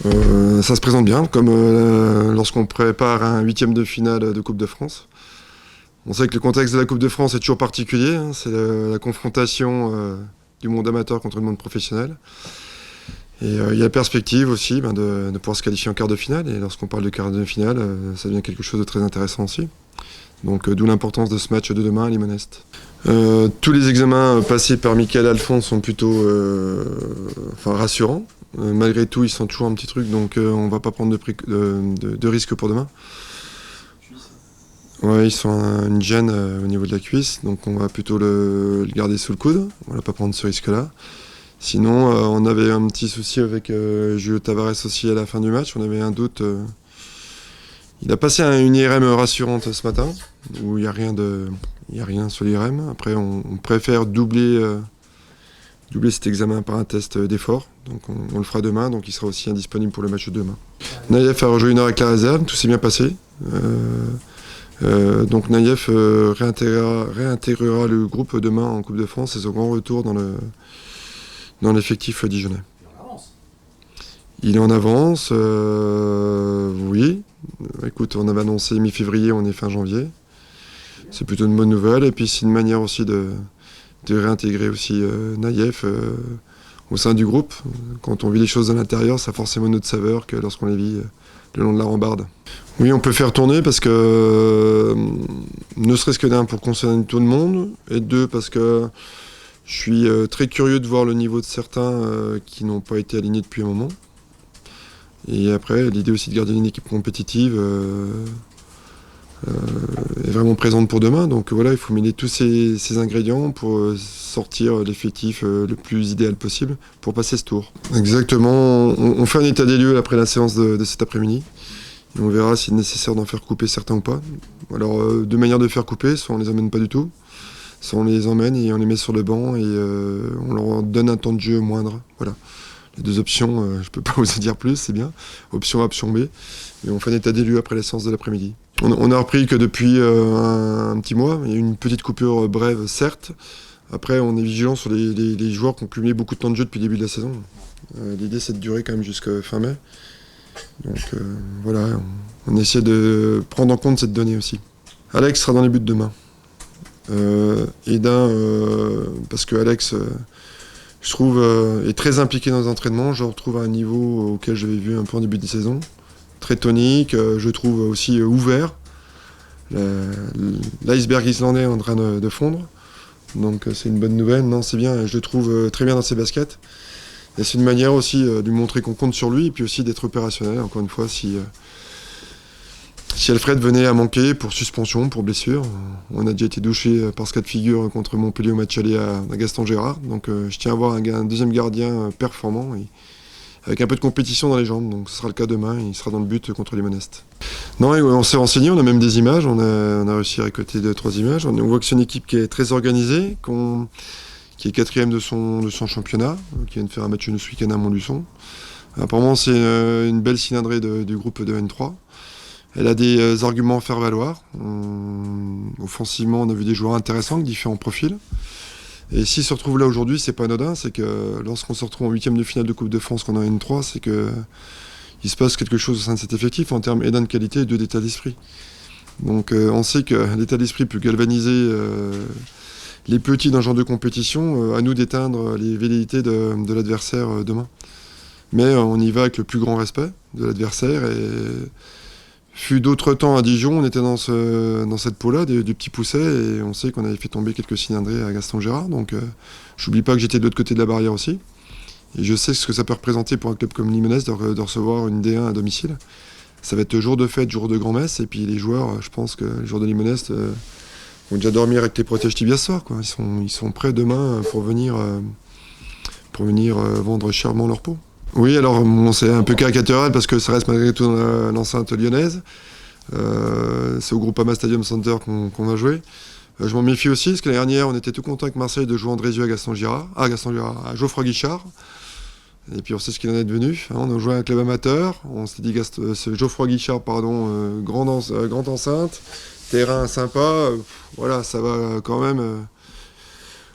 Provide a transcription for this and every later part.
Ça se présente bien, comme lorsqu'on prépare un huitième de finale de Coupe de France. On sait que le contexte de la Coupe de France est toujours particulier, hein, c'est la confrontation du monde amateur contre le monde professionnel. Et il y a la perspective aussi de pouvoir se qualifier en quart de finale. Et lorsqu'on parle de quart de finale, ça devient quelque chose de très intéressant aussi. Donc d'où l'importance de ce match de demain à Limonest. Tous les examens passés par Michael Alphonse sont plutôt rassurants. Malgré tout, ils sont toujours un petit truc, donc on va pas prendre de risques pour demain. Ouais, ils sont une gêne au niveau de la cuisse, donc on va plutôt le garder sous le coude. On va pas prendre ce risque-là. Sinon, on avait un petit souci avec Julio Tavares aussi à la fin du match. On avait un doute. Il a passé une IRM rassurante ce matin, où il n'y a rien sur l'IRM. Après, on préfère doubler cet examen par un test d'effort. Donc on le fera demain, donc il sera aussi indisponible pour le match de demain. Naïef a rejoint une heure avec la réserve, tout s'est bien passé. Donc Naïef réintégrera le groupe demain en Coupe de France et son grand retour dans l'effectif dijonnais. Il est en avance, oui. Écoute, on avait annoncé mi-février, on est fin janvier. C'est plutôt une bonne nouvelle. Et puis c'est une manière aussi de réintégrer aussi Naïef au sein du groupe. Quand on vit les choses à l'intérieur, ça a forcément une autre saveur que lorsqu'on les vit le long de la rambarde. Oui, on peut faire tourner parce que, ne serait-ce que d'un, pour concerner tout le monde, et deux, parce que je suis très curieux de voir le niveau de certains qui n'ont pas été alignés depuis un moment. Et après, l'idée aussi de garder une équipe compétitive est vraiment présente pour demain. Donc voilà, il faut mêler tous ces ingrédients pour sortir l'effectif le plus idéal possible pour passer ce tour. Exactement, on fait un état des lieux après la séance de cet après-midi. Et on verra s'il est nécessaire d'en faire couper certains ou pas. Alors, deux manières de faire couper, soit on les emmène pas du tout, soit on les emmène et on les met sur le banc et on leur donne un temps de jeu moindre. Voilà. Les deux options, je peux pas vous en dire plus, c'est bien. Option A, option B. Et on fait un état des lieux après la séance de l'après-midi. On a appris que depuis un petit mois, il y a eu une petite coupure brève, certes. Après, on est vigilant sur les joueurs qui ont cumulé beaucoup de temps de jeu depuis le début de la saison. L'idée, c'est de durer quand même jusqu'à fin mai. Donc voilà, on essaie de prendre en compte cette donnée aussi. Alex sera dans les buts demain. Parce que Alex, je trouve, est très impliqué dans les entraînements. Je le retrouve à un niveau auquel j'avais vu un peu en début de saison. Très tonique, je trouve aussi ouvert. L'iceberg islandais est en train de fondre. Donc c'est une bonne nouvelle. Non, c'est bien, je le trouve très bien dans ses baskets. Et c'est une manière aussi de lui montrer qu'on compte sur lui et puis aussi d'être opérationnel. Encore une fois, si Alfred venait à manquer pour suspension, pour blessure, on a déjà été douché par ce cas de figure contre Montpellier au match aller à Gaston Gérard. Donc je tiens à avoir un deuxième gardien performant et avec un peu de compétition dans les jambes. Donc ce sera le cas demain, il sera dans le but contre Limonest. Non, on s'est renseigné, on a même des images, on a réussi à récolter 2-3 images. On voit que c'est une équipe qui est très organisée, qui est quatrième de son championnat, qui vient de faire un match ce week-end à Montluçon. Apparemment, c'est une belle cylindrée du groupe de N3. Elle a des arguments à faire valoir. Offensivement, on a vu des joueurs intéressants avec différents profils. Et s'ils se retrouvent là aujourd'hui, c'est pas anodin. C'est que lorsqu'on se retrouve en huitième de finale de Coupe de France qu'on a N3, c'est que il se passe quelque chose au sein de cet effectif en termes et de qualité et d'état d'esprit. Donc on sait que l'état d'esprit peut galvaniser les petits dans ce genre de compétition, à nous d'éteindre les velléités de l'adversaire demain. Mais on y va avec le plus grand respect de l'adversaire. Et fut d'autres temps à Dijon, on était dans cette peau-là, du petit pousset, et on sait qu'on avait fait tomber quelques cylindrés à Gaston Gérard. Donc j'oublie pas que j'étais de l'autre côté de la barrière aussi. Et je sais ce que ça peut représenter pour un club comme Limonest de recevoir une D1 à domicile. Ça va être jour de fête, jour de grand-messe, et puis les joueurs, je pense que les joueurs de Limonest vont déjà dormir avec les protèges tibias ce soir, quoi. Ils sont prêts demain pour venir vendre chèrement leur peau. Oui, alors bon, c'est un peu caricatural parce que ça reste malgré tout dans l'enceinte lyonnaise. C'est au Groupama Stadium Center qu'on va jouer. Je m'en méfie aussi parce que l'année dernière, on était tout content avec Marseille de jouer Andrézieux à Geoffroy Guichard. Et puis on sait ce qu'il en est devenu. On a joué à un club amateur. On s'est dit c'est Geoffroy Guichard, grande enceinte, terrain sympa. Voilà, ça va quand même.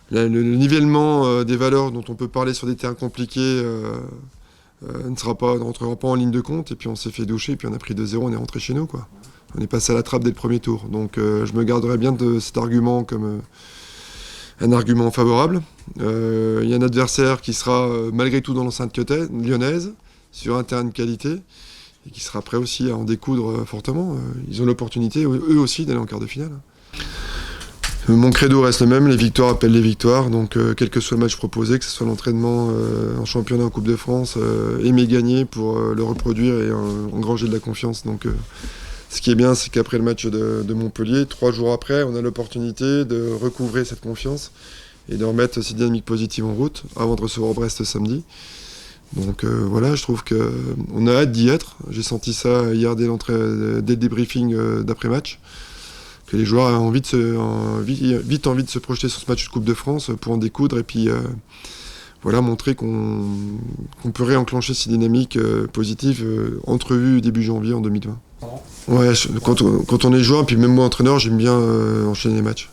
Le nivellement des valeurs dont on peut parler sur des terrains compliqués ne rentrera pas en ligne de compte. Et puis on s'est fait doucher, et puis on a pris 2-0, on est rentré chez nous, quoi. On est passé à la trappe dès le premier tour. Donc je me garderai bien de cet argument comme un argument favorable. Il y a un adversaire qui sera malgré tout dans l'enceinte lyonnaise, sur un terrain de qualité, et qui sera prêt aussi à en découdre fortement. Ils ont l'opportunité, eux aussi, d'aller en quart de finale. Mon credo reste le même, les victoires appellent les victoires, donc quel que soit le match proposé, que ce soit l'entraînement en championnat, en Coupe de France, aimer gagner pour le reproduire et engranger de la confiance. Donc, ce qui est bien, c'est qu'après le match de Montpellier, 3 jours après, on a l'opportunité de recouvrer cette confiance et de remettre cette dynamique positive en route avant de recevoir Brest samedi. Donc voilà, je trouve qu'on a hâte d'y être. J'ai senti ça hier dès le débriefing d'après-match, que les joueurs ont vite envie de se projeter sur ce match de Coupe de France pour en découdre et puis voilà, montrer qu'on peut réenclencher ces dynamiques positives entrevues début janvier en 2020. Ouais, quand on est joueur, puis même moi entraîneur, j'aime bien enchaîner les matchs.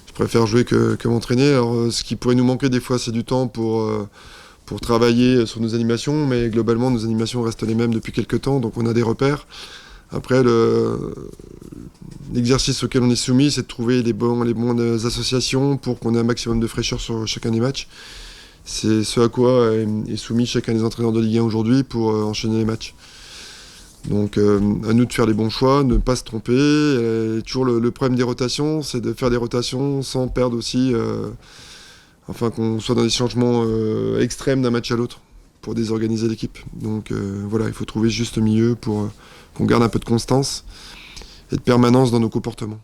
Je préfère jouer que m'entraîner. Alors ce qui pourrait nous manquer des fois, c'est du temps pour travailler sur nos animations, mais globalement nos animations restent les mêmes depuis quelques temps, donc on a des repères. Après, l'exercice auquel on est soumis, c'est de trouver les bonnes associations pour qu'on ait un maximum de fraîcheur sur chacun des matchs. C'est ce à quoi est soumis chacun des entraîneurs de Ligue 1 aujourd'hui pour enchaîner les matchs. Donc à nous de faire les bons choix, ne pas se tromper. Et toujours le problème des rotations, c'est de faire des rotations sans perdre aussi, enfin qu'on soit dans des changements extrêmes d'un match à l'autre pour désorganiser l'équipe. Donc voilà, il faut trouver juste milieu pour qu'on garde un peu de constance et de permanence dans nos comportements.